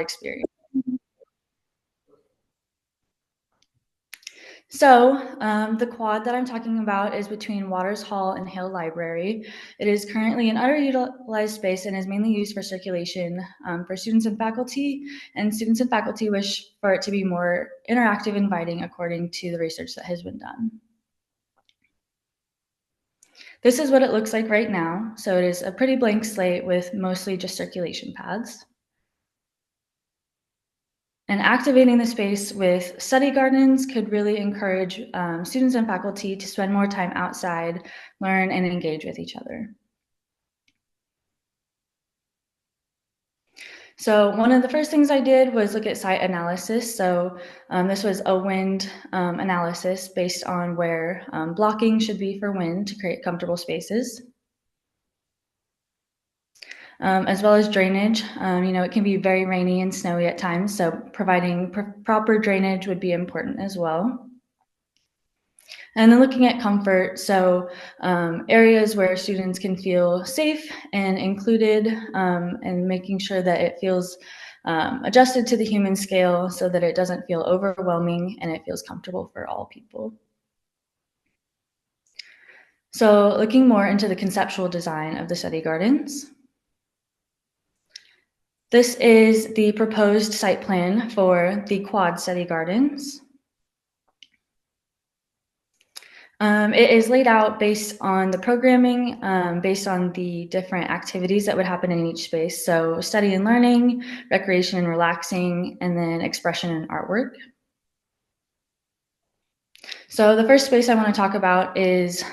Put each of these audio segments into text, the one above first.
experience. So the quad that I'm talking about is between Waters Hall and Hale Library. It is currently an underutilized space and is mainly used for circulation for students and faculty wish for it to be more interactive and inviting according to the research that has been done. This is what it looks like right now. So it is a pretty blank slate with mostly just circulation paths. And activating the space with study gardens could really encourage students and faculty to spend more time outside, learn, and engage with each other. So one of the first things I did was look at site analysis. So this was a wind analysis based on where blocking should be for wind to create comfortable spaces. As well as drainage. It can be very rainy and snowy at times, so providing proper drainage would be important as well. And then looking at comfort, so areas where students can feel safe and included, and making sure that it feels adjusted to the human scale so that it doesn't feel overwhelming and it feels comfortable for all people. So looking more into the conceptual design of the study gardens. This is the proposed site plan for the quad study gardens. It is laid out based on the programming, based on the different activities that would happen in each space. So study and learning, recreation and relaxing, and then expression and artwork. So the first space I want to talk about is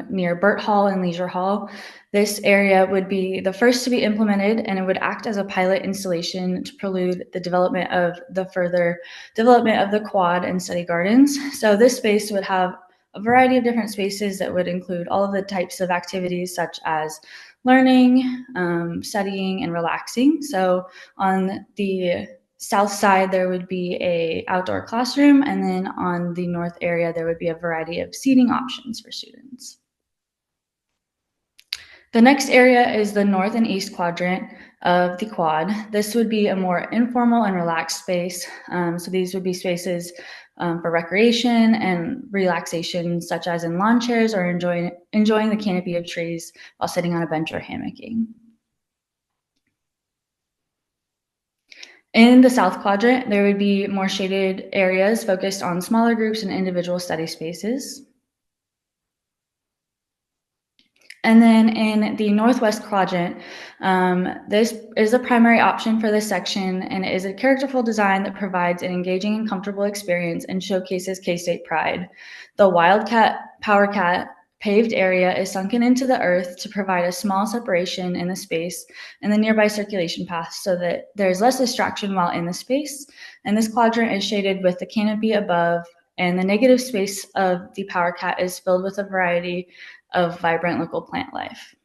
near Burt Hall and Leisure Hall. This area would be the first to be implemented, and it would act as a pilot installation to prelude the development of the further development of the quad and study gardens. So this space would have a variety of different spaces that would include all of the types of activities such as learning, studying, and relaxing. So on the south side, there would be a outdoor classroom, and then on the north area, there would be a variety of seating options for students. The next area is the north and east quadrant of the quad. This would be a more informal and relaxed space. So these would be spaces for recreation and relaxation, such as in lawn chairs or enjoying the canopy of trees while sitting on a bench or hammocking. In the south quadrant, there would be more shaded areas focused on smaller groups and individual study spaces. And then in the northwest quadrant, this is a primary option for this section, and it is a characterful design that provides an engaging and comfortable experience and showcases K-State pride. The Wildcat Power Cat paved area is sunken into the earth to provide a small separation in the space and the nearby circulation path so that there's less distraction while in the space. And this quadrant is shaded with the canopy above, and the negative space of the Power Cat is filled with a variety of vibrant local plant life.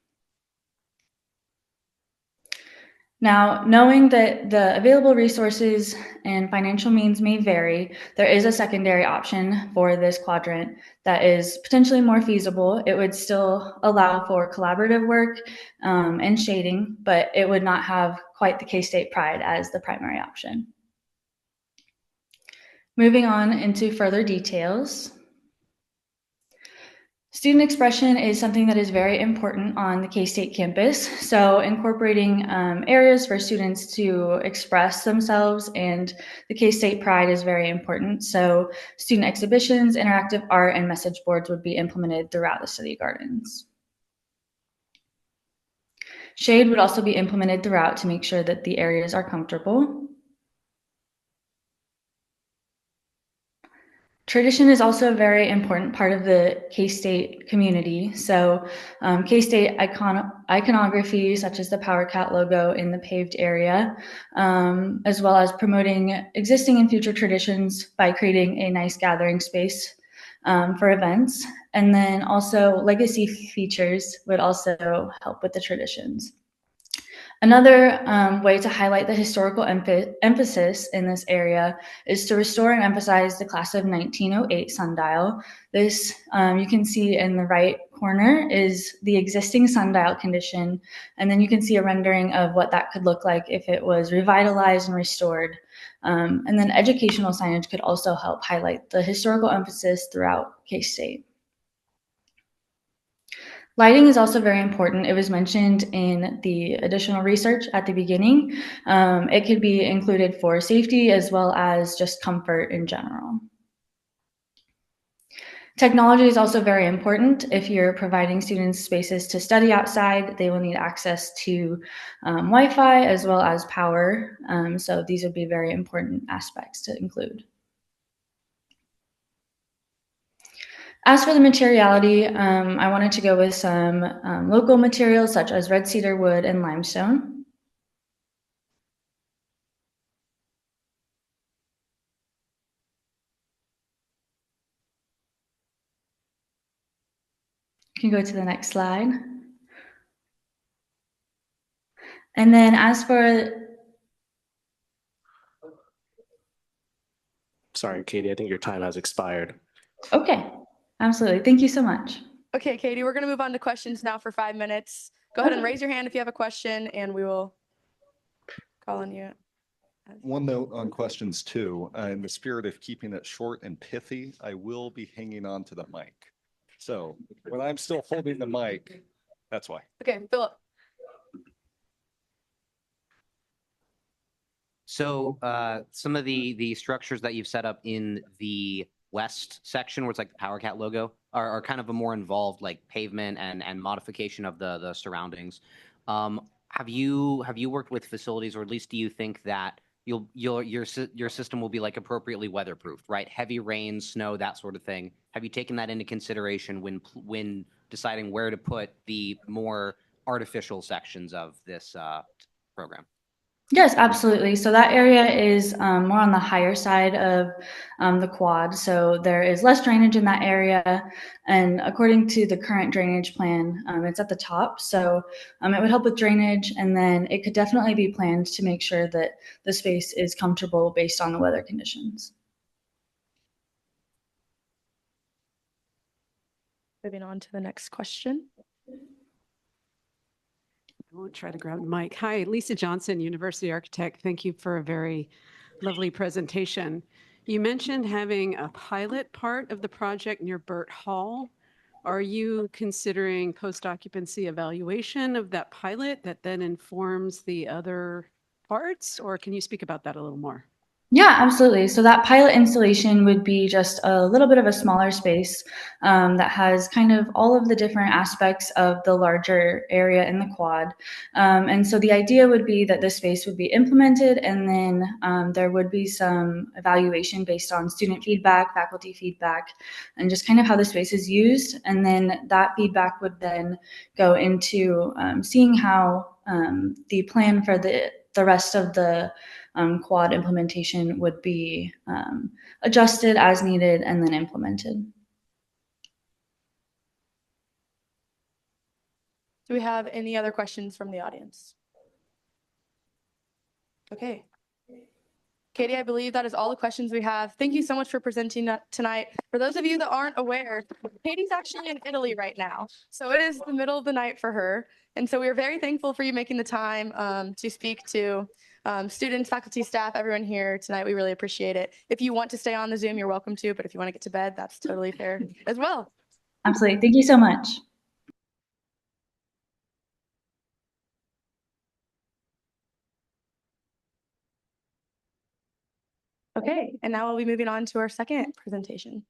Now, knowing that the available resources and financial means may vary, there is a secondary option for this quadrant that is potentially more feasible. It would still allow for collaborative work and shading, but it would not have quite the K-State pride as the primary option. Moving on into further details. Student expression is something that is very important on the K-State campus. So incorporating areas for students to express themselves and the K-State pride is very important. So student exhibitions, interactive art, and message boards would be implemented throughout the study gardens. Shade would also be implemented throughout to make sure that the areas are comfortable. Tradition is also a very important part of the K-State community. So K-State iconography, such as the Power Cat logo in the paved area, as well as promoting existing and future traditions by creating a nice gathering space for events. And then also legacy features would also help with the traditions. Another way to highlight the historical emphasis in this area is to restore and emphasize the class of 1908 sundial. This you can see in the right corner is the existing sundial condition, and then you can see a rendering of what that could look like if it was revitalized and restored. And then educational signage could also help highlight the historical emphasis throughout K-State. Lighting is also very important. It was mentioned in the additional research at the beginning. It could be included for safety as well as just comfort in general. Technology is also very important. If you're providing students spaces to study outside, they will need access to Wi-Fi as well as power. So these would be very important aspects to include. As for the materiality, I wanted to go with some local materials such as red cedar wood and limestone. You can go to the next slide. And then as for... Sorry, Katie, I think your time has expired. Okay, absolutely. Thank you so much. Okay, Katie, we're going to move on to questions now for 5 minutes. Go ahead and raise your hand if you have a question, and we will call on you. One note on questions too, in the spirit of keeping it short and pithy, I will be hanging on to the mic. So when I'm still holding the mic, that's why. Okay, Philip. So some of the structures that you've set up in the west section, where it's like the PowerCat logo, are kind of a more involved like pavement and modification of the surroundings. Have you worked with facilities, or at least do you think that your system will be like appropriately weatherproofed, right? Heavy rain, snow, that sort of thing. Have you taken that into consideration when deciding where to put the more artificial sections of this program? Yes, absolutely. So that area is more on the higher side of the quad. So there is less drainage in that area. And according to the current drainage plan, it's at the top. So it would help with drainage. And then it could definitely be planned to make sure that the space is comfortable based on the weather conditions. Moving on to the next question. I won't try to grab the mic. Hi, Lisa Johnson, University Architect. Thank you for a very lovely presentation. You mentioned having a pilot part of the project near Burt Hall. Are you considering post-occupancy evaluation of that pilot that then informs the other parts, or can you speak about that a little more? Yeah, absolutely. So that pilot installation would be just a little bit of a smaller space that has kind of all of the different aspects of the larger area in the quad. And so the idea would be that this space would be implemented, and then there would be some evaluation based on student feedback, faculty feedback, and just kind of how the space is used. And then that feedback would then go into seeing how the plan for the rest of the quad implementation would be adjusted as needed and then implemented. Do we have any other questions from the audience? Okay. Katie, I believe that is all the questions we have. Thank you so much for presenting tonight. For those of you that aren't aware, Katie's actually in Italy right now. So it is the middle of the night for her. And so we are very thankful for you making the time to speak to students, faculty, staff, everyone here tonight. We really appreciate it. If you want to stay on the Zoom, you're welcome to, but if you want to get to bed, that's totally fair as well. Absolutely. Thank you so much. Okay, and now we'll be moving on to our second presentation.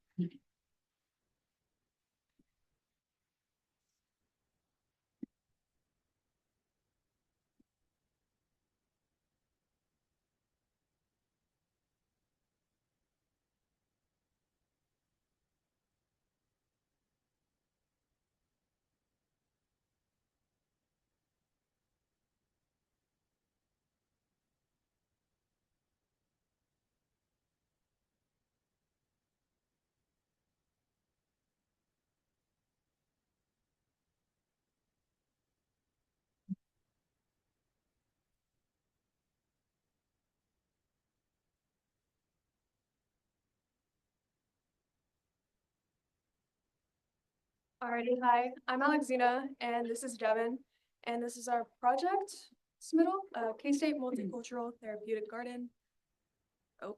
Alrighty, hi, I'm Alexina, and this is Devin, and this is our project submittal, K-State Multicultural Therapeutic Garden. Oh.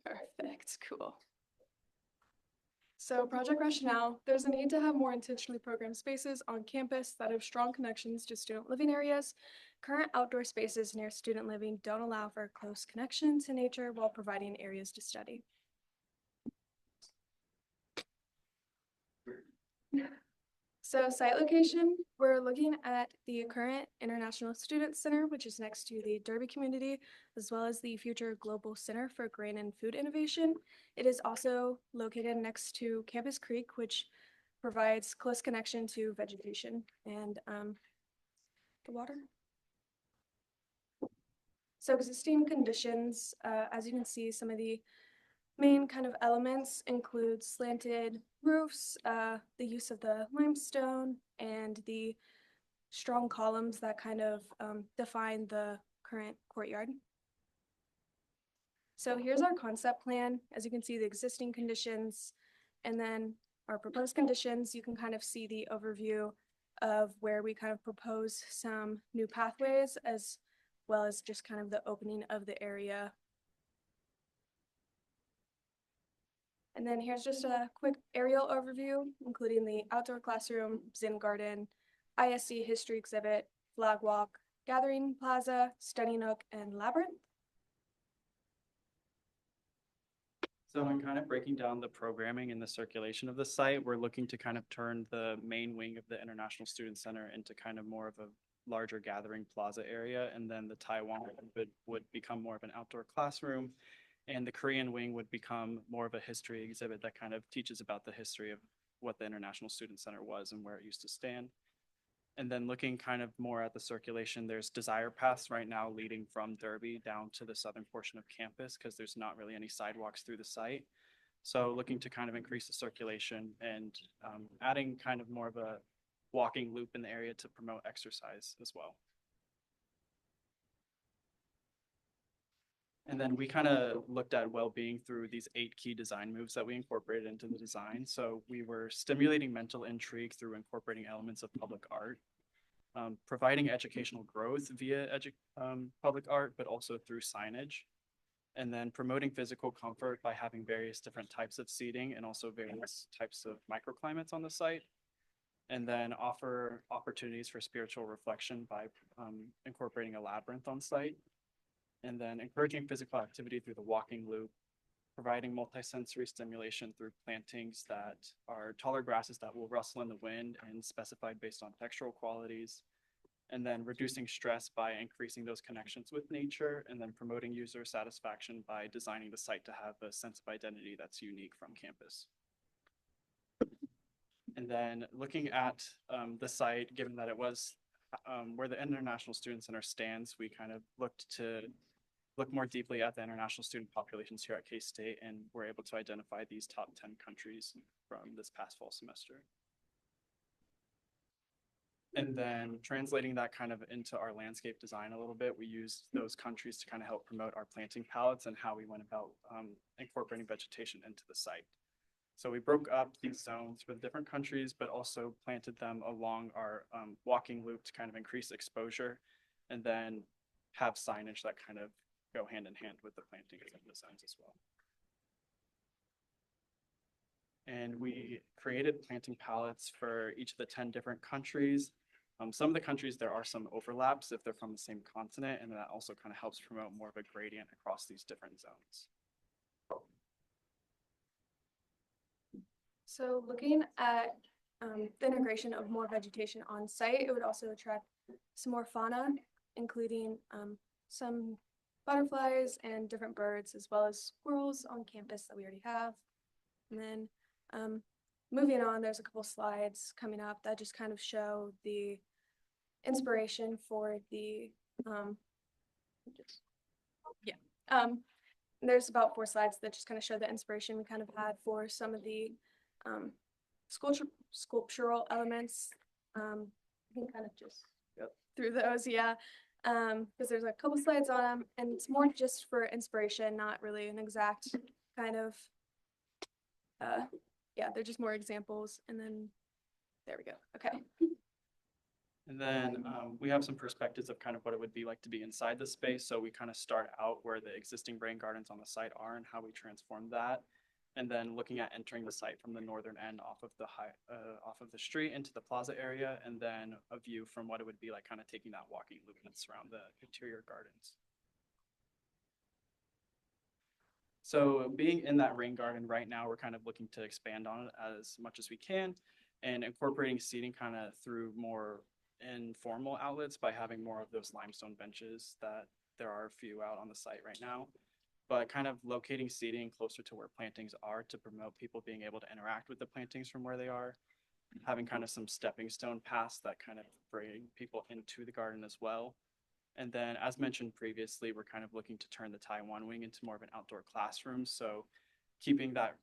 Perfect, cool. So project rationale, there's a need to have more intentionally programmed spaces on campus that have strong connections to student living areas. Current outdoor spaces near student living don't allow for a close connection to nature while providing areas to study. So site location, we're looking at the current International Student Center, which is next to the Derby community, as well as the future Global Center for Grain and Food Innovation. It is also located next to Campus Creek, which provides close connection to vegetation and the water. So existing conditions, as you can see, some of the main kind of elements include slanted roofs, the use of the limestone, and the strong columns that kind of define the current courtyard. So here's our concept plan. As you can see, the existing conditions, and then our proposed conditions. You can kind of see the overview of where we kind of propose some new pathways, as well as just kind of the opening of the area. And then here's just a quick aerial overview, including the outdoor classroom, Zen garden, ISC history exhibit, flag walk, gathering plaza, study nook, and labyrinth. So in kind of breaking down the programming and the circulation of the site, we're looking to kind of turn the main wing of the International Student Center into kind of more of a larger gathering plaza area. And then the Taiwan would become more of an outdoor classroom. And the Korean wing would become more of a history exhibit that kind of teaches about the history of what the International Student Center was and where it used to stand. And then looking kind of more at the circulation, there's desire paths right now leading from Derby down to the southern portion of campus because there's not really any sidewalks through the site. So looking to kind of increase the circulation and adding kind of more of a walking loop in the area to promote exercise as well. And then we kind of looked at well-being through these 8 key design moves that we incorporated into the design. So we were stimulating mental intrigue through incorporating elements of public art, providing educational growth via public art, but also through signage, and then promoting physical comfort by having various different types of seating and also various types of microclimates on the site. And then offer opportunities for spiritual reflection by incorporating a labyrinth on site. And then encouraging physical activity through the walking loop, providing multisensory stimulation through plantings that are taller grasses that will rustle in the wind and specified based on textural qualities, and then reducing stress by increasing those connections with nature, and then promoting user satisfaction by designing the site to have a sense of identity that's unique from campus. And then looking at the site, given that it was where the International Student Center stands, we kind of looked to look more deeply at the international student populations here at K-State, and we're able to identify these top 10 countries from this past fall semester. And then translating that kind of into our landscape design a little bit, we used those countries to kind of help promote our planting palettes and how we went about incorporating vegetation into the site. So we broke up these zones for the different countries, but also planted them along our walking loop to kind of increase exposure, and then have signage that kind of go hand in hand with the plantings and the zones as well. And we created planting palettes for each of the 10 different countries. Some of the countries, there are some overlaps if they're from the same continent, and that also kind of helps promote more of a gradient across these different zones. So looking at the integration of more vegetation on site, it would also attract some more fauna, including some butterflies and different birds, as well as squirrels on campus that we already have. And then moving on, there's a couple slides coming up that just kind of show the inspiration for the, there's about 4 slides that just kind of show the inspiration we kind of had for some of the sculptural elements. You can kind of just go through those, yeah. Because there's a couple slides on them, and it's more just for inspiration, not really an exact kind of yeah, they're just more examples. And then there we go. Okay. And then we have some perspectives of kind of what it would be like to be inside the space. So we kind of start out where the existing rain gardens on the site are and how we transform that. And then looking at entering the site from the northern end off of the street into the plaza area, and then a view from what it would be like kind of taking that walking loop and surround the interior gardens. So being in that rain garden right now, we're kind of looking to expand on it as much as we can and incorporating seating kind of through more informal outlets by having more of those limestone benches that there are a few out on the site right now, but kind of locating seating closer to where plantings are to promote people being able to interact with the plantings from where they are, having kind of some stepping stone paths that kind of bring people into the garden as well. And then, as mentioned previously, we're kind of looking to turn the Taiwan wing into more of an outdoor classroom. So keeping that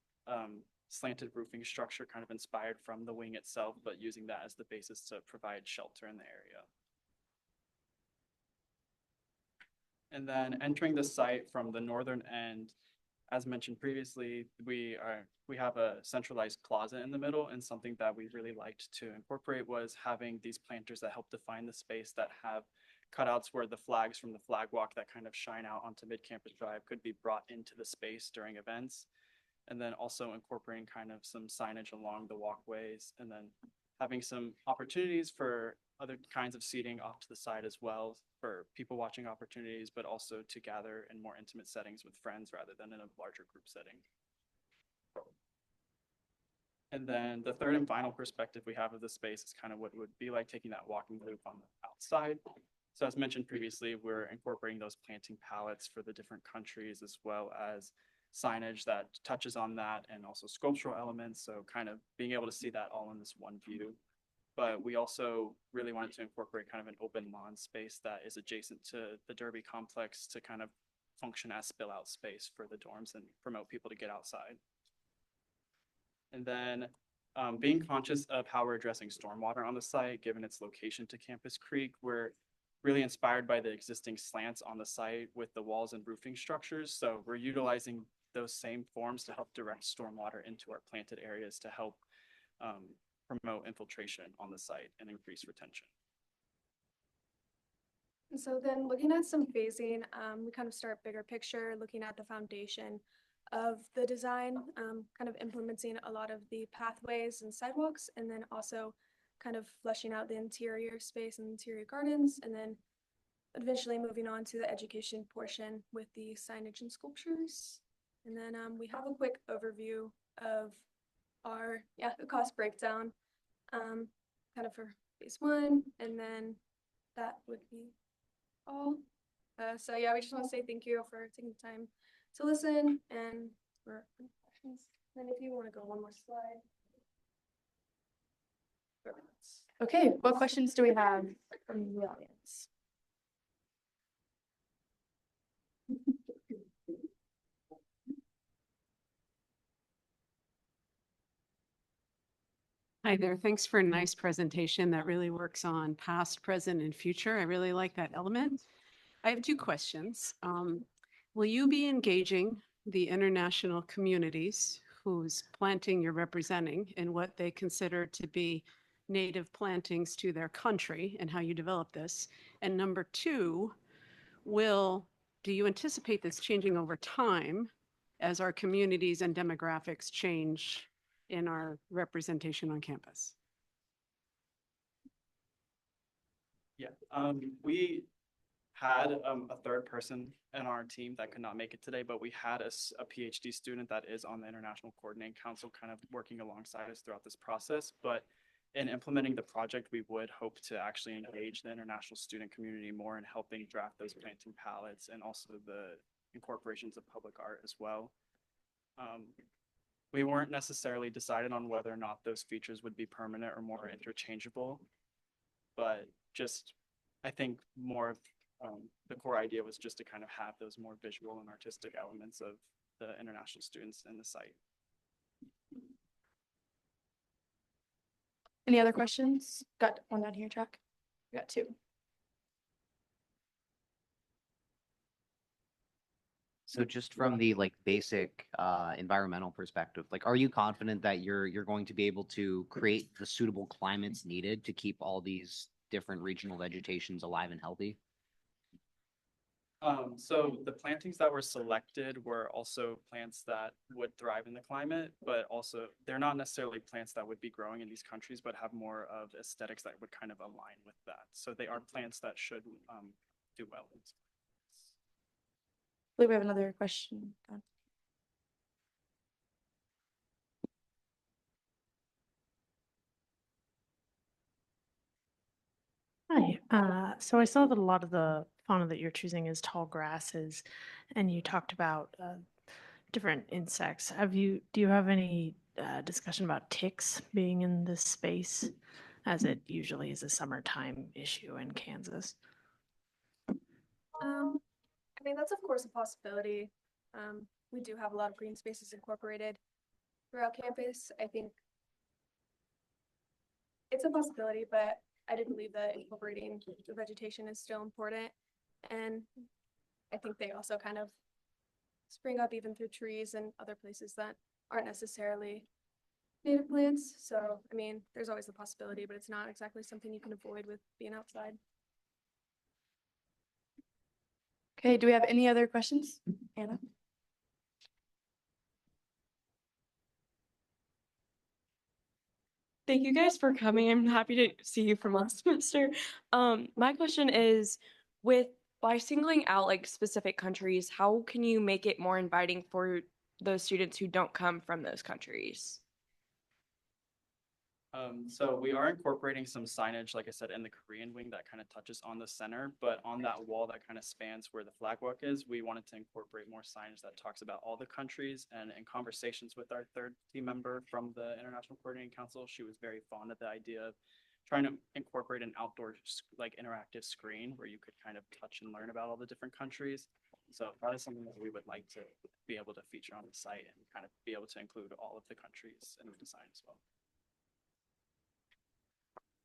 slanted roofing structure kind of inspired from the wing itself, but using that as the basis to provide shelter in the area. And then entering the site from the northern end, as mentioned previously, we have a centralized closet in the middle, and something that we really liked to incorporate was having these planters that help define the space, that have cutouts where the flags from the flag walk that kind of shine out onto Mid-Campus Drive could be brought into the space during events. And then also incorporating kind of some signage along the walkways, and then having some opportunities for other kinds of seating off to the side as well for people watching opportunities, but also to gather in more intimate settings with friends rather than in a larger group setting. And then the third and final perspective we have of the space is kind of what it would be like taking that walking loop on the outside. So as mentioned previously, we're incorporating those planting palettes for the different countries, as well as signage that touches on that, and also sculptural elements. So kind of being able to see that all in this one view. But we also really wanted to incorporate kind of an open lawn space that is adjacent to the Derby complex to kind of function as spill out space for the dorms and promote people to get outside. And then being conscious of how we're addressing stormwater on the site, given its location to Campus Creek, we're really inspired by the existing slants on the site with the walls and roofing structures. So we're utilizing those same forms to help direct stormwater into our planted areas to help promote infiltration on the site and increase retention. And so then looking at some phasing, we kind of start bigger picture, looking at the foundation of the design, kind of implementing a lot of the pathways and sidewalks, and then also kind of fleshing out the interior space and interior gardens, and then eventually moving on to the education portion with the signage and sculptures. And then we have a quick overview of our the cost breakdown, kind of for phase one, and then that would be all. So yeah, we just want to say thank you for taking the time to listen and for questions. And if you want to go one more slide. Okay, what questions do we have from the audience? Hi there. Thanks for a nice presentation that really works on past, present, and future. I really like that element. I have two questions. Will you be engaging the international communities whose planting you're representing in what they consider to be native plantings to their country, and how you develop this? And number two, do you anticipate this changing over time as our communities and demographics change in our representation on campus? Yeah, we had a third person in our team that could not make it today, but we had a PhD student that is on the International Coordinating Council kind of working alongside us throughout this process. But in implementing the project, we would hope to actually engage the international student community more in helping draft those planting palettes, and also the incorporations of public art as well. We weren't necessarily decided on whether or not those features would be permanent or more interchangeable, but just I think more of the core idea was just to kind of have those more visual and artistic elements of the international students in the site. Any other questions? Got one down here, Jack. We got two. So just from the like basic environmental perspective, like are you confident that you're going to be able to create the suitable climates needed to keep all these different regional vegetations alive and healthy? So the plantings that were selected were also plants that would thrive in the climate, but also they're not necessarily plants that would be growing in these countries, but have more of aesthetics that would kind of align with that. So they are plants that should do well in this. I believe we have another question. Hi. So I saw that a lot of the fauna that you're choosing is tall grasses, and you talked about different insects. Do you have any discussion about ticks being in this space, as it usually is a summertime issue in Kansas? I mean, that's of course a possibility. We do have a lot of green spaces incorporated throughout campus. I think it's a possibility, but I do believe that incorporating the vegetation is still important. And I think they also kind of spring up even through trees and other places that aren't necessarily native plants. So, I mean, there's always the possibility, but it's not exactly something you can avoid with being outside. Okay, do we have any other questions? Anna? Thank you guys for coming. I'm happy to see you from last semester. My question is, by singling out like specific countries, how can you make it more inviting for those students who don't come from those countries? So we are incorporating some signage, like I said, in the Korean wing that kind of touches on the center, but on that wall that kind of spans where the flag walk is, we wanted to incorporate more signage that talks about all the countries. And in conversations with our third team member from the International Coordinating Council, she was very fond of the idea of trying to incorporate an outdoor like interactive screen where you could kind of touch and learn about all the different countries. So that is something that we would like to be able to feature on the site and kind of be able to include all of the countries in the design as well.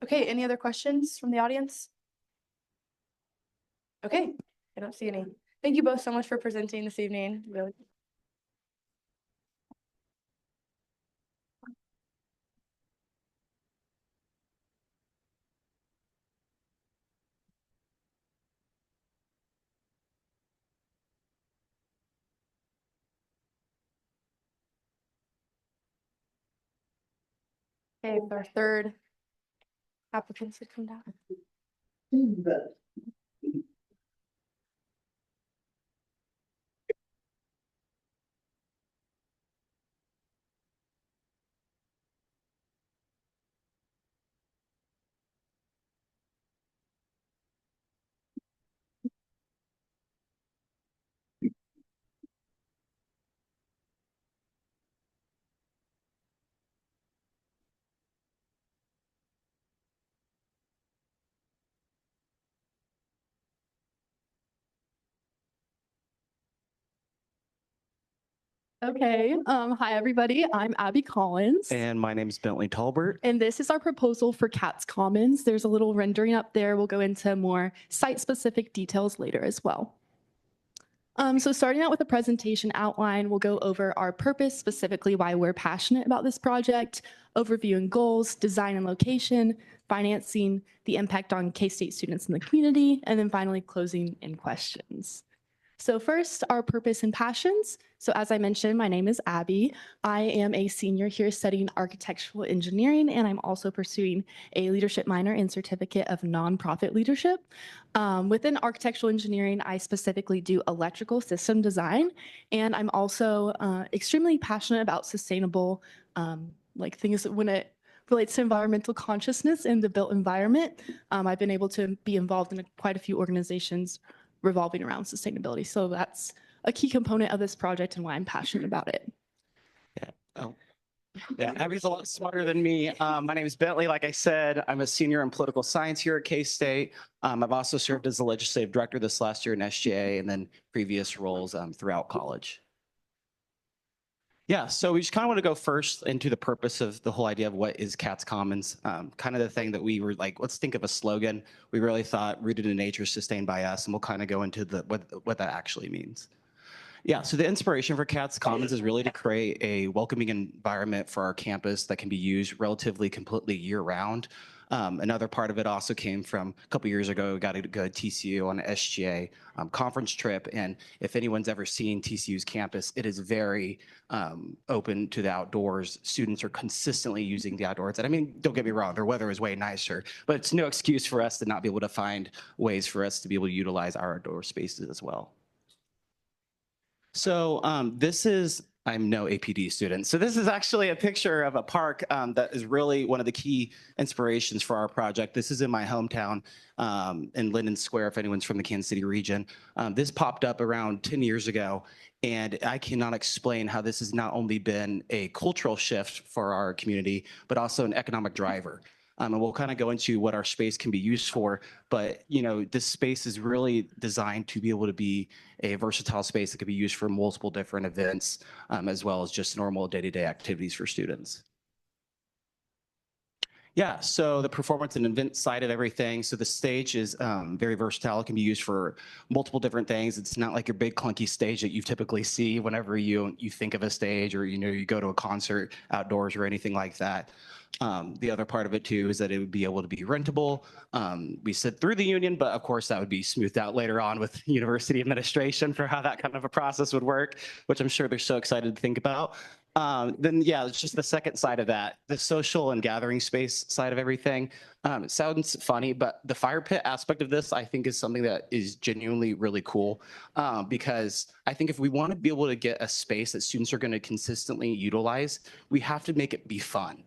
Okay, any other questions from the audience? Okay, I don't see any. Thank you both so much for presenting this evening. Really. Okay, our third applicants would come down. Okay, hi everybody, I'm Abby Collins. And my name is Bentley Talbert. And this is our proposal for Cats Commons. There's a little rendering up there. We'll go into more site-specific details later as well. So starting out with a presentation outline, we'll go over our purpose, specifically why we're passionate about this project, overview and goals, design and location, financing, the impact on K-State students in the community, and then finally closing in questions. So first, our purpose and passions. So as I mentioned, my name is Abby. I am a senior here studying architectural engineering, and I'm also pursuing a leadership minor and certificate of nonprofit leadership. Within architectural engineering, I specifically do electrical system design, and I'm also extremely passionate about sustainable like things when it relates to environmental consciousness in the built environment. I've been able to be involved in quite a few organizations revolving around sustainability. So that's a key component of this project and why I'm passionate about it. Yeah. Oh. Yeah, Abby's a lot smarter than me. My name is Bentley. Like I said, I'm a senior in political science here at K-State. I've also served as the legislative director this last year in SGA and then previous roles throughout college. Yeah, so we just kind of want to go first into the purpose of the whole idea of what is Cats Commons. Kind of the thing that we were like, let's think of a slogan. We really thought rooted in nature, sustained by us, and we'll kind of go into what that actually means. Yeah, so the inspiration for Cats Commons is really to create a welcoming environment for our campus that can be used relatively completely year-round. Another part of it also came from a couple years ago, we got to go to TCU on an SGA conference trip. And if anyone's ever seen TCU's campus, it is very open to the outdoors. Students are consistently using the outdoors. And I mean, don't get me wrong, their weather is way nicer, but it's no excuse for us to not be able to find ways for us to be able to utilize our outdoor spaces as well. So this is, I'm no APD student. So this is actually a picture of a park that is really one of the key inspirations for our project. This is in my hometown in Linden Square, if anyone's from the Kansas City region. This popped up around 10 years ago, and I cannot explain how this has not only been a cultural shift for our community, but also an economic driver. And we'll kind of go into what our space can be used for, but this space is really designed to be able to be a versatile space that could be used for multiple different events, as well as just normal day-to-day activities for students. Yeah, so the performance and event side of everything. So the stage is very versatile. It can be used for multiple different things. It's not like your big clunky stage that you typically see whenever you think of a stage, or you go to a concert outdoors or anything like that. The other part of it too is that it would be able to be rentable. We sit through the union, but of course that would be smoothed out later on with university administration for how that kind of a process would work, which I'm sure they're so excited to think about. Then yeah, it's just the second side of that, the social and gathering space side of everything. It sounds funny, but the fire pit aspect of this, I think, is something that is genuinely really cool, because I think if we want to be able to get a space that students are going to consistently utilize, we have to make it be fun.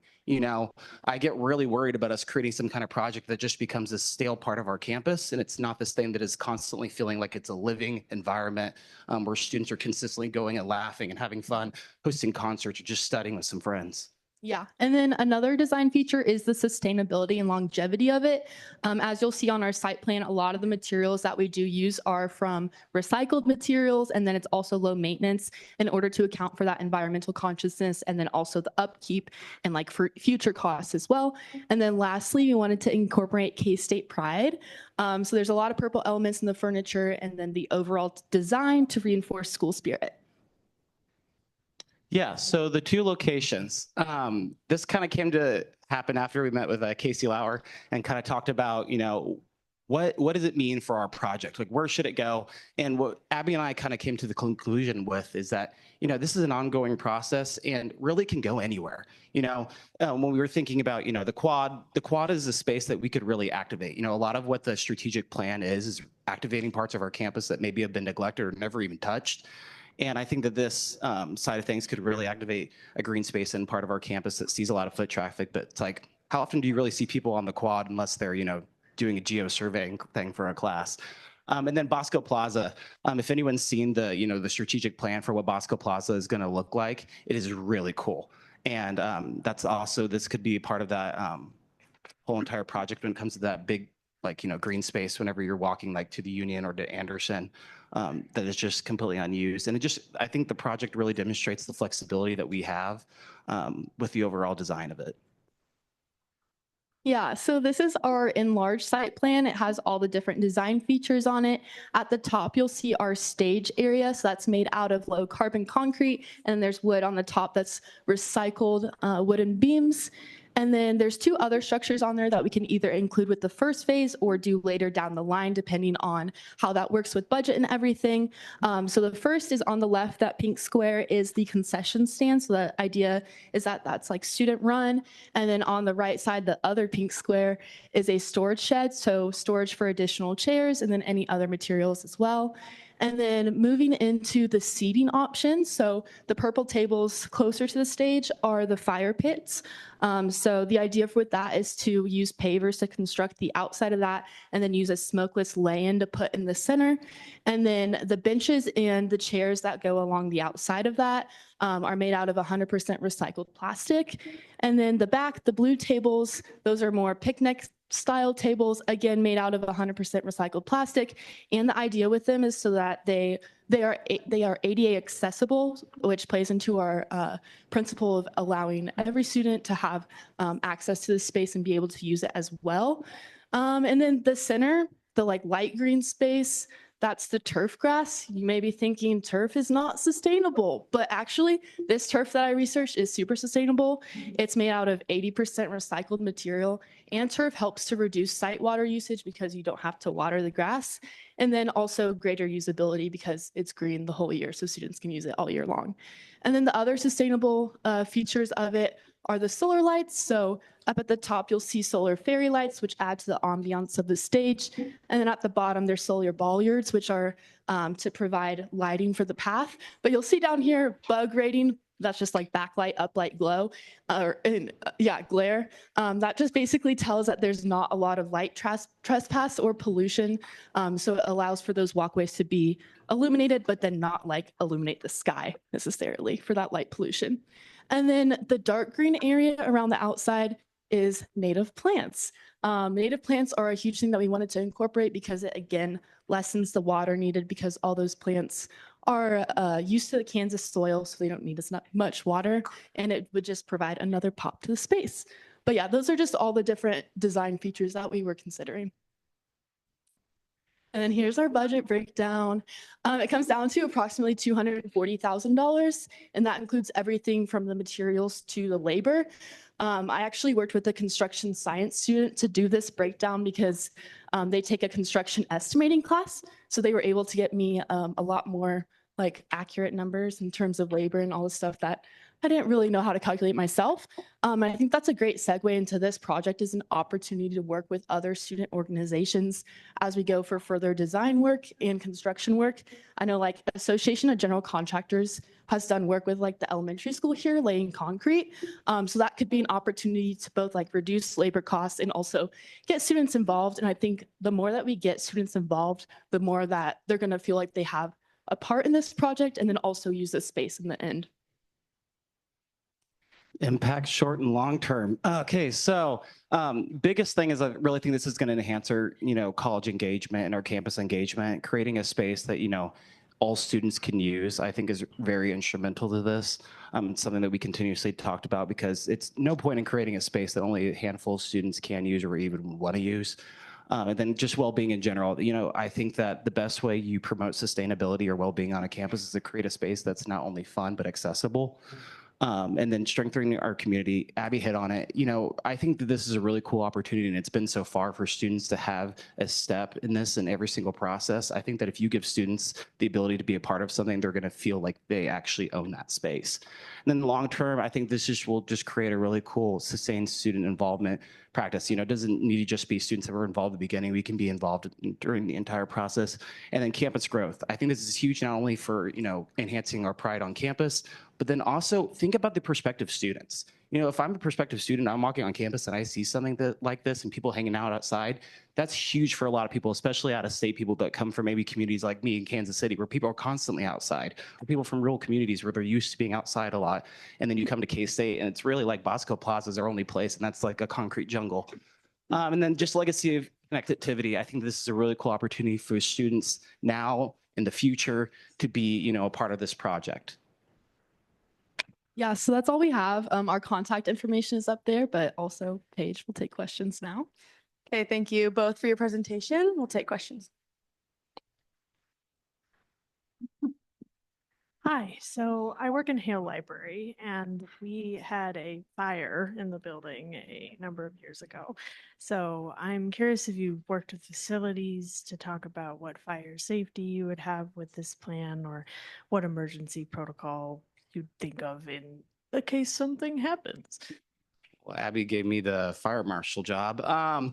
I get really worried about us creating some kind of project that just becomes a stale part of our campus, and it's not this thing that is constantly feeling like it's a living environment where students are consistently going and laughing and having fun, hosting concerts, or just studying with some friends. Yeah, and then another design feature is the sustainability and longevity of it. As you'll see on our site plan, a lot of the materials that we do use are from recycled materials, and then it's also low maintenance in order to account for that environmental consciousness, and then also the upkeep and for future costs as well. And then lastly, we wanted to incorporate K-State pride. So there's a lot of purple elements in the furniture and then the overall design to reinforce school spirit. Yeah, so the two locations, this kind of came to happen after we met with Casey Lauer and kind of talked about, what does it mean for our project? Like, where should it go? And what Abby and I kind of came to the conclusion with is that, this is an ongoing process and really can go anywhere. When we were thinking about, the quad is a space that we could really activate. A lot of what the strategic plan is activating parts of our campus that maybe have been neglected or never even touched. And I think that this side of things could really activate a green space in part of our campus that sees a lot of foot traffic. But it's like, how often do you really see people on the quad unless they're, doing a geo-surveying thing for a class? And then Bosco Plaza, if anyone's seen the, the strategic plan for what Bosco Plaza is going to look like, it is really cool. And that's also, this could be part of that whole entire project when it comes to that big, green space whenever you're walking to the Union or to Anderson. That is just completely unused. And I think the project really demonstrates the flexibility that we have with the overall design of it. Yeah, so this is our enlarged site plan. It has all the different design features on it. At the top, you'll see our stage area. So that's made out of low carbon concrete. And there's wood on the top that's recycled wooden beams. And then there's two other structures on there that we can either include with the first phase or do later down the line, depending on how that works with budget and everything. So the first is on the left, that pink square is the concession stand. So the idea is that that's student run. And then on the right side, the other pink square is a storage shed. So storage for additional chairs and then any other materials as well. And then moving into the seating options, so the purple tables closer to the stage are the fire pits. So the idea with that is to use pavers to construct the outside of that and then use a smokeless lay-in to put in the center. And then the benches and the chairs that go along the outside of that are made out of 100% recycled plastic. And then the back, the blue tables, those are more picnic style tables, again, made out of 100% recycled plastic. And the idea with them is so that they are ADA accessible, which plays into our principle of allowing every student to have access to the space and be able to use it as well. And then the center, the light green space, that's the turf grass. You may be thinking turf is not sustainable, but actually this turf that I researched is super sustainable. It's made out of 80% recycled material, and turf helps to reduce site water usage because you don't have to water the grass. And then also greater usability because it's green the whole year, so students can use it all year long. And then the other sustainable features of it are the solar lights. So up at the top, you'll see solar fairy lights, which add to the ambiance of the stage. And then at the bottom, there's solar bollards, which are to provide lighting for the path. But you'll see down here, bug rating. That's just like backlight, uplight, glow, glare. That just basically tells that there's not a lot of light trespass or pollution. So it allows for those walkways to be illuminated, but then not like illuminate the sky necessarily for that light pollution. And then the dark green area around the outside is native plants. Native plants are a huge thing that we wanted to incorporate because it, again, lessens the water needed because all those plants are used to the Kansas soil, so they don't need as much water, and it would just provide another pop to the space. But yeah, those are just all the different design features that we were considering. And then here's our budget breakdown. It comes down to approximately $240,000, and that includes everything from the materials to the labor. I actually worked with a construction science student to do this breakdown because they take a construction estimating class. So they were able to get me a lot more like accurate numbers in terms of labor and all the stuff that I didn't really know how to calculate myself. And I think that's a great segue into this project as an opportunity to work with other student organizations as we go for further design work and construction work. I know like Association of General Contractors has done work with like the elementary school here laying concrete. So that could be an opportunity to both like reduce labor costs and also get students involved. And I think the more that we get students involved, the more that they're gonna feel like they have a part in this project and then also use this space in the end. Impact short and long term. Okay, so biggest thing is I really think this is going to enhance our, college engagement and our campus engagement. Creating a space that, all students can use, I think is very instrumental to this. It's something that we continuously talked about because it's no point in creating a space that only a handful of students can use or even want to use. And then just well-being in general. I think that the best way you promote sustainability or well-being on a campus is to create a space that's not only fun, but accessible. And then strengthening our community. Abby hit on it. I think that this is a really cool opportunity, and it's been so far for students to have a step in this in every single process. I think that if you give students the ability to be a part of something, they're going to feel like they actually own that space. And then long term, I think this will just create a really cool, sustained student involvement practice. It doesn't need to just be students that were involved at the beginning. We can be involved during the entire process. And then campus growth. I think this is huge not only for, enhancing our pride on campus, but then also think about the prospective students. If I'm a prospective student, I'm walking on campus and I see something like this and people hanging out outside, that's huge for a lot of people, especially out of state people that come from maybe communities like me in Kansas City, where people are constantly outside, or people from rural communities where they're used to being outside a lot. And then you come to K-State and it's really like Bosco Plaza is our only place, and that's like a concrete jungle. And then just legacy of connectivity. I think this is a really cool opportunity for students now in the future to be, a part of this project. Yeah, so that's all we have. Our contact information is up there, but also Paige will take questions now. Okay, thank you both for your presentation. We'll take questions. Hi, so I work in Hale Library, and we had a fire in the building a number of years ago. So I'm curious if you've worked with facilities to talk about what fire safety you would have with this plan, or what emergency protocol you'd think of in the case something happens. Well, Abby gave me the fire marshal job. I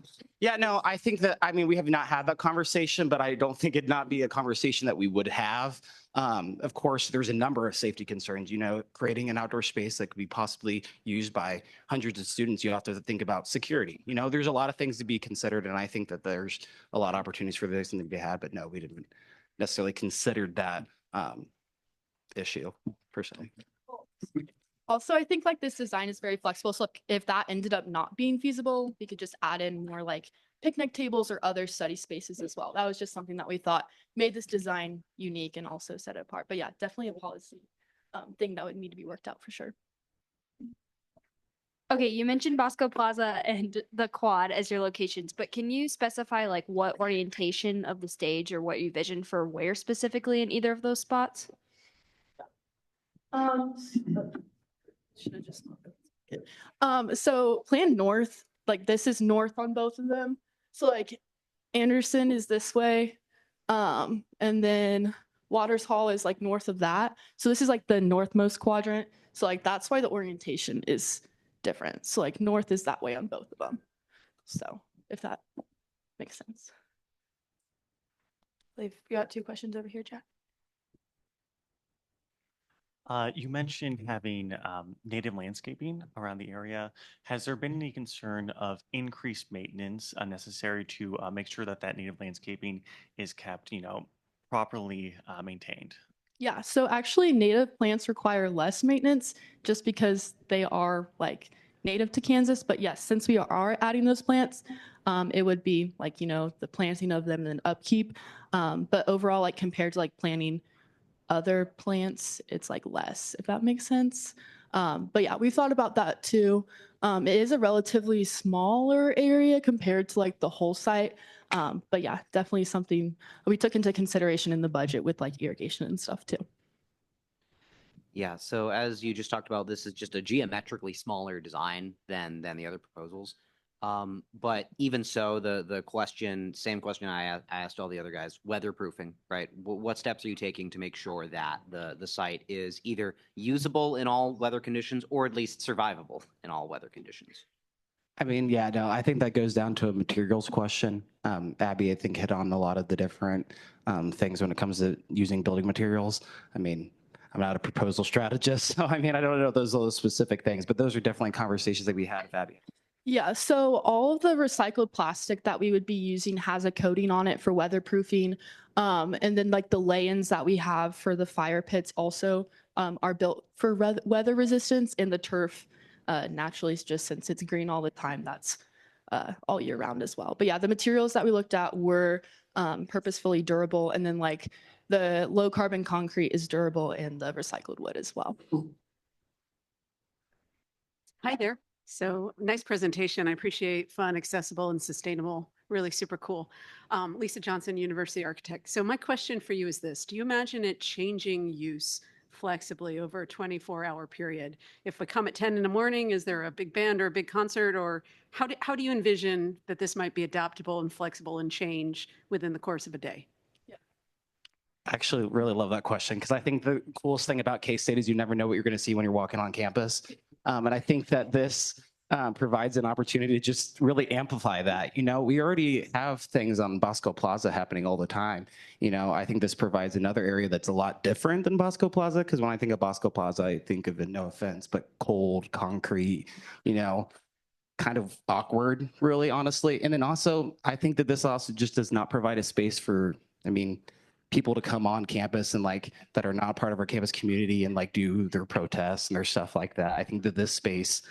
think that, we have not had that conversation, but I don't think it'd not be a conversation that we would have. Of course, there's a number of safety concerns, creating an outdoor space that could be possibly used by hundreds of students. You have to think about security. There's a lot of things to be considered, and I think that there's a lot of opportunities for this to be had, but no, we didn't necessarily consider that issue personally. Also, I think like this design is very flexible. So if that ended up not being feasible, we could just add in more like picnic tables or other study spaces as well. That was just something that we thought made this design unique and also set it apart. But yeah, definitely a policy thing that would need to be worked out for sure. Okay, you mentioned Bosco Plaza and the quad as your locations, but can you specify like what orientation of the stage or what you vision for where specifically in either of those spots? Should have just. So plan north, like this is north on both of them. So like Anderson is this way. And then Waters Hall is like north of that. So this is like the northmost quadrant. So like that's why the orientation is different. So like north is that way on both of them. So if that makes sense. We've got 2 questions over here, Jack. You mentioned having native landscaping around the area. Has there been any concern of increased maintenance necessary to make sure that that native landscaping is kept, properly maintained? Yeah, so actually native plants require less maintenance just because they are like native to Kansas. But yes, since we are adding those plants, it would be like, the planting of them and upkeep. But overall, like compared to like planting other plants, it's like less, if that makes sense. But yeah, we thought about that too. It is a relatively smaller area compared to like the whole site. But yeah, definitely something we took into consideration in the budget with like irrigation and stuff too. Yeah, so as you just talked about, this is just a geometrically smaller design than the other proposals. But even so, the same question I asked all the other guys, weatherproofing, right? What steps are you taking to make sure that the site is either usable in all weather conditions or at least survivable in all weather conditions? I mean, yeah, no, I think that goes down to a materials question. Abby, I think, hit on a lot of the different things when it comes to using building materials. I mean, I'm not a proposal strategist, so I mean, I don't know those specific things, but those are definitely conversations that we had with Abby. Yeah, so all of the recycled plastic that we would be using has a coating on it for weatherproofing. And then like the lay-ins that we have for the fire pits also are built for weather resistance, and the turf naturally is just since it's green all the time, that's all year round as well. But yeah, the materials that we looked at were purposefully durable, and then like the low carbon concrete is durable and the recycled wood as well. Hi there. So nice presentation. I appreciate fun, accessible, and sustainable. Really super cool. Lisa Johnson, University Architect. So my question for you is this. Do you imagine it changing use flexibly over a 24-hour period? If we come at 10 in the morning, is there a big band or a big concert? Or how do you envision that this might be adaptable and flexible and change within the course of a day? I actually really love that question because I think the coolest thing about K-State is you never know what you're going to see when you're walking on campus. And I think that this provides an opportunity to just really amplify that. We already have things on Bosco Plaza happening all the time. I think this provides another area that's a lot different than Bosco Plaza, because when I think of Bosco Plaza, I think of it, no offense, but cold, concrete, kind of awkward, really, honestly. And then also, I think that this also just does not provide a space for, people to come on campus and like that are not part of our campus community and like do their protests and their stuff like that. I think that this space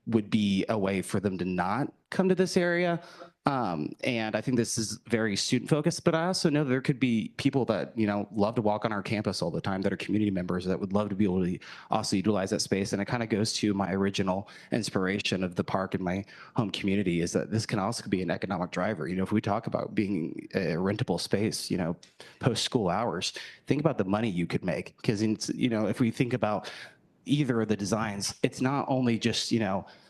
would be a way for them to not come to this area. And I think this is very student focused, but I also know there could be people that, love to walk on our campus all the time that are community members that would love to be able to also utilize that space. And it kind of goes to my original inspiration of the park in my home community, is that this can also be an economic driver. If we talk about being a rentable space, post school hours, think about the money you could make. Because, if we think about either of the designs, it's not only just,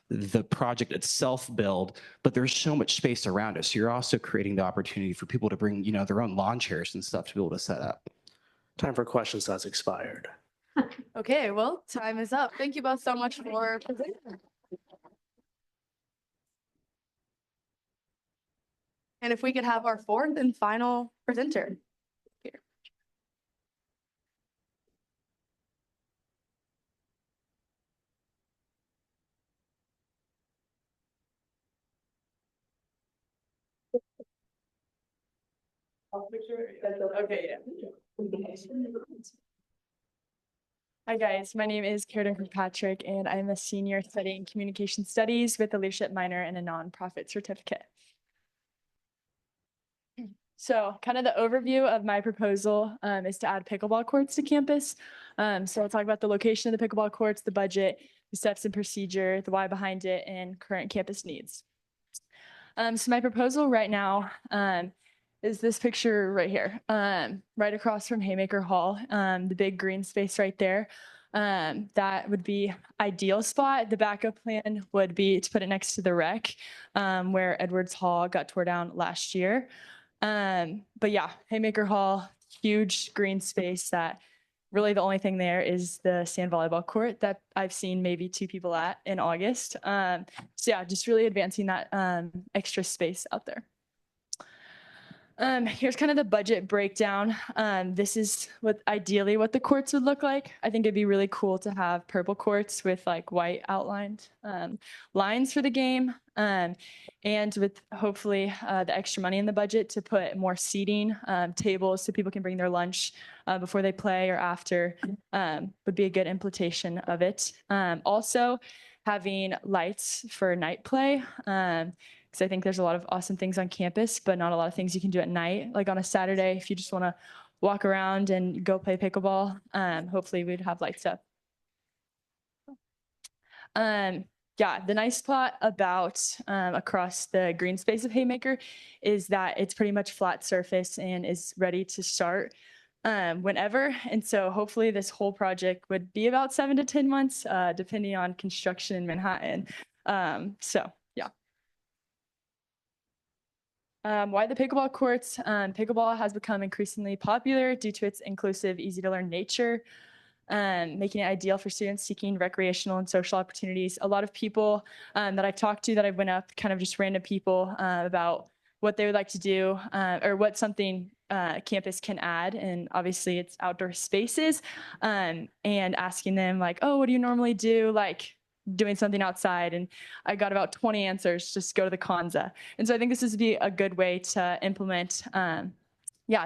the project itself build, but there's so much space around us. So you're also creating the opportunity for people to bring, their own lawn chairs and stuff to be able to set up. Time for questions has expired. Okay, well, time is up. Thank you both so much for presenting. And if we could have our 4th and final presenter. Here. Okay, yeah. Hi guys, my name is Karen Kirkpatrick and I'm a senior studying communication studies with a leadership minor and a nonprofit certificate. So kind of the overview of my proposal is to add pickleball courts to campus. So I'll talk about the location of the pickleball courts, the budget, the steps and procedure, the why behind it, and current campus needs. So my proposal right now is this picture right here, right across from Haymaker Hall, the big green space right there. That would be ideal spot. The backup plan would be to put it next to the rec, where Edwards Hall got tore down last year. But yeah, Haymaker Hall, huge green space that really the only thing there is the sand volleyball court that I've seen maybe 2 people at in August. So yeah, just really advancing that extra space out there. Here's kind of the budget breakdown. This is ideally what the courts would look like. I think it'd be really cool to have purple courts with like white outlined lines for the game. And with hopefully the extra money in the budget to put more seating, tables so people can bring their lunch before they play or after would be a good implementation of it. Also having lights for night play. Because I think there's a lot of awesome things on campus, but not a lot of things you can do at night. Like on a Saturday, if you just want to walk around and go play pickleball, hopefully we'd have lights up. Yeah, the nice part about across the green space of Haymaker is that it's pretty much flat surface and is ready to start whenever. And so hopefully this whole project would be about 7 to 10 months, depending on construction in Manhattan. So yeah. Why the pickleball courts? Pickleball has become increasingly popular due to its inclusive, easy to learn nature, making it ideal for students seeking recreational and social opportunities. A lot of people that I talked to that I went up, kind of just random people about what they would like to do or what something campus can add. And obviously it's outdoor spaces and asking them like, oh, what do you normally do? Like doing something outside. And I got about 20 answers, just go to the Kanza. And so I think this would be a good way to implement,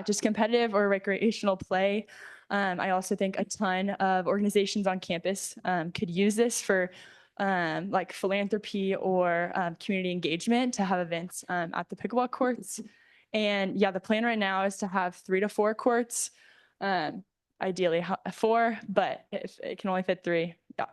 just competitive or recreational play. I also think a ton of organizations on campus could use this for like philanthropy or community engagement to have events at the pickleball courts. And yeah, the plan right now is to have 3 to 4 courts, ideally 4, but if it can only fit 3, yeah.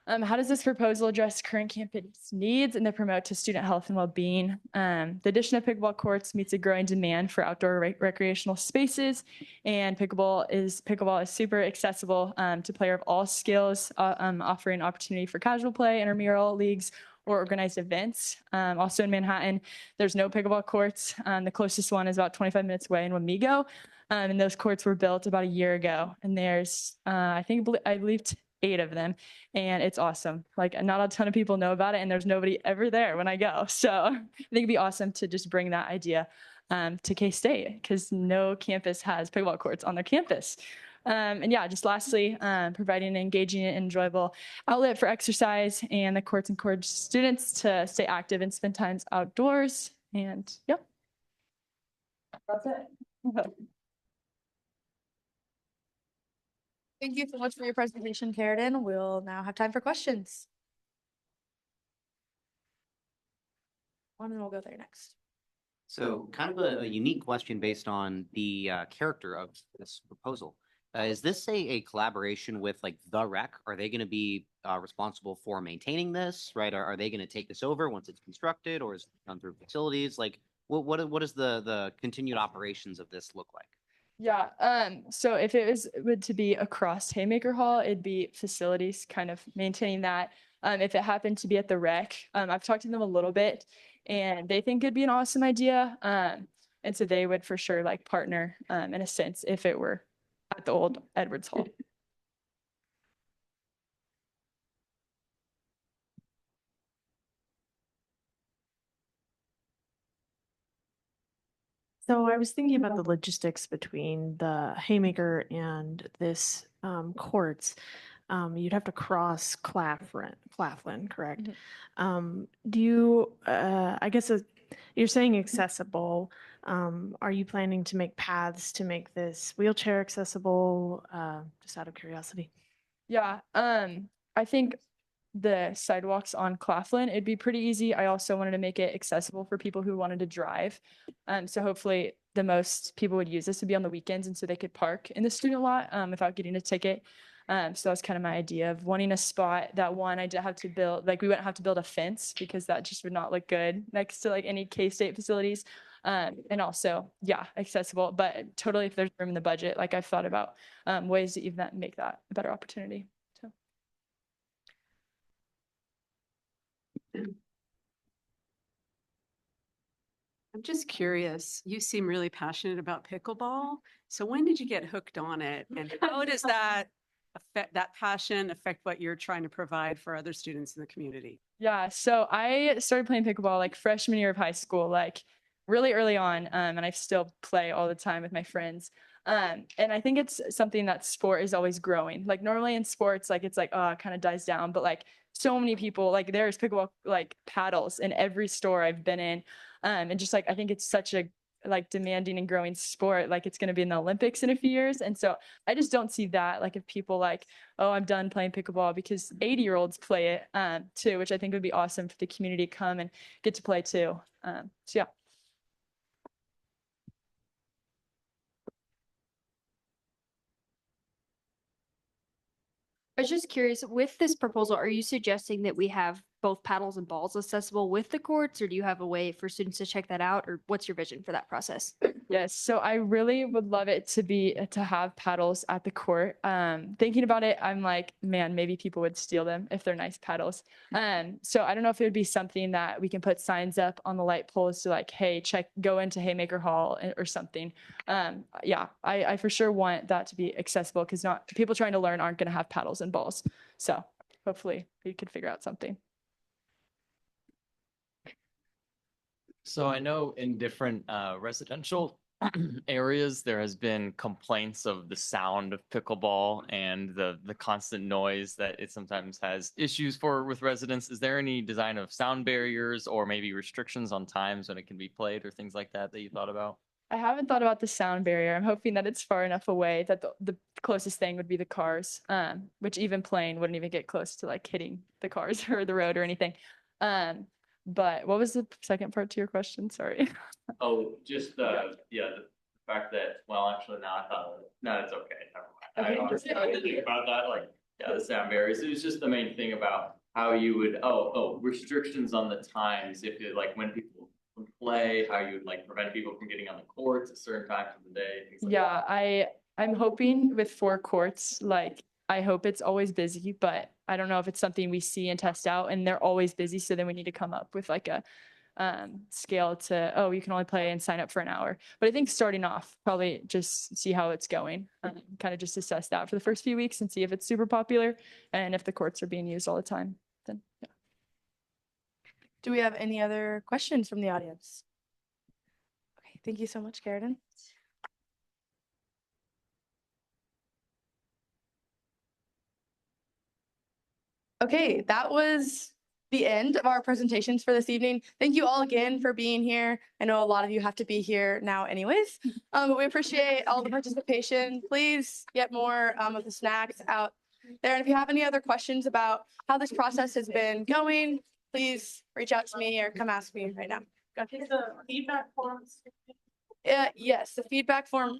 How does this proposal address current campus needs and then promote to student health and well-being? The addition of pickleball courts meets a growing demand for outdoor recreational spaces, and pickleball is super accessible to players of all skills, offering opportunity for casual play, intramural leagues, or organized events. Also in Manhattan, there's no pickleball courts. The closest one is about 25 minutes away in Wamego, and those courts were built about a year ago. And there's, I believe 8 of them, and it's awesome. Like not a ton of people know about it, and there's nobody ever there when I go. So I think it'd be awesome to just bring that idea to K-State because no campus has pickleball courts on their campus. And yeah, just lastly, providing an engaging and enjoyable outlet for exercise and the courts encourage students to stay active and spend time outdoors. And yep, that's it. Thank you so much for your presentation, Carradine. We'll now have time for questions. And we'll go there next. So kind of a unique question based on the character of this proposal. Is this a collaboration with like the rec? Are they going to be responsible for maintaining this, right? Are they going to take this over once it's constructed, or is it done through facilities? Like what is the continued operations of this look like? Yeah, so if it would to be across Haymaker Hall, it'd be facilities kind of maintaining that. If it happened to be at the rec, I've talked to them a little bit and they think it'd be an awesome idea. And so they would for sure like partner in a sense if it were at the old Edwards Hall. So I was thinking about the logistics between the Haymaker and this courts. You'd have to cross Claflin, correct? Do you, I guess you're saying accessible. Are you planning to make paths to make this wheelchair accessible? Just out of curiosity. Yeah, I think the sidewalks on Claflin, it'd be pretty easy. I also wanted to make it accessible for people who wanted to drive. So hopefully the most people would use this would be on the weekends, and so they could park in the student lot without getting a ticket. So that was kind of my idea of wanting a spot that one, I didn't have to build, like we wouldn't have to build a fence because that just would not look good next to like any K-State facilities. And also, yeah, accessible, but totally if there's room in the budget, like I've thought about ways to even make that a better opportunity. So. I'm just curious, you seem really passionate about pickleball. So when did you get hooked on it? And how does that affect that passion affect what you're trying to provide for other students in the community? Yeah, so I started playing pickleball like freshman year of high school, like really early on, and I still play all the time with my friends. And I think it's something that sport is always growing. Like normally in sports, like it's like oh, it kind of dies down, but like so many people, like there's pickleball like paddles in every store I've been in, and just like I think it's such a like demanding and growing sport. Like it's going to be in the Olympics in a few years, and so I just don't see that like if people like oh, I'm done playing pickleball because 80-year-olds play it too, which I think would be awesome for the community to come and get to play too. So yeah. I was just curious, with this proposal, are you suggesting that we have both paddles and balls accessible with the courts, or do you have a way for students to check that out, or what's your vision for that process? Yes, so I really would love it to have paddles at the court. Thinking about it, I'm like, man, maybe people would steal them if they're nice paddles. So I don't know if it would be something that we can put signs up on the light poles to like, hey, go into Haymaker Hall or something. Yeah, I for sure want that to be accessible because not people trying to learn aren't going to have paddles and balls. So hopefully we could figure out something. So I know in different residential areas, there has been complaints of the sound of pickleball and the constant noise that it sometimes has issues with residents. Is there any design of sound barriers or maybe restrictions on times when it can be played or things like that you thought about? I haven't thought about the sound barrier. I'm hoping that it's far enough away that the closest thing would be the cars, which even playing wouldn't even get close to like hitting the cars or the road or anything. But what was the second part to your question? Sorry. Oh, just the fact that, well, actually, no, I thought, no, it's okay. Never mind. I honestly didn't think about that, like, yeah, the sound barriers. It was just the main thing about how you would, restrictions on the times, if it, like, when people would play, how you would, like, prevent people from getting on the courts at certain times of the day, things like that. I'm hoping with 4 courts, like, I hope it's always busy, but I don't know if it's something we see and test out and they're always busy. So then we need to come up with like a scale to, oh, you can only play and sign up for an hour. But I think starting off, probably just see how it's going, kind of just assess that for the first few weeks and see if it's super popular and if the courts are being used all the time, then yeah. Do we have any other questions from the audience? Okay, thank you so much, Karen. Okay, that was the end of our presentations for this evening. Thank you all again for being here. I know a lot of you have to be here now anyways, but we appreciate all the participation. Please get more of the snacks out there. And if you have any other questions about how this process has been going, please reach out to me or come ask me right now. The feedback forms. Yes, the feedback form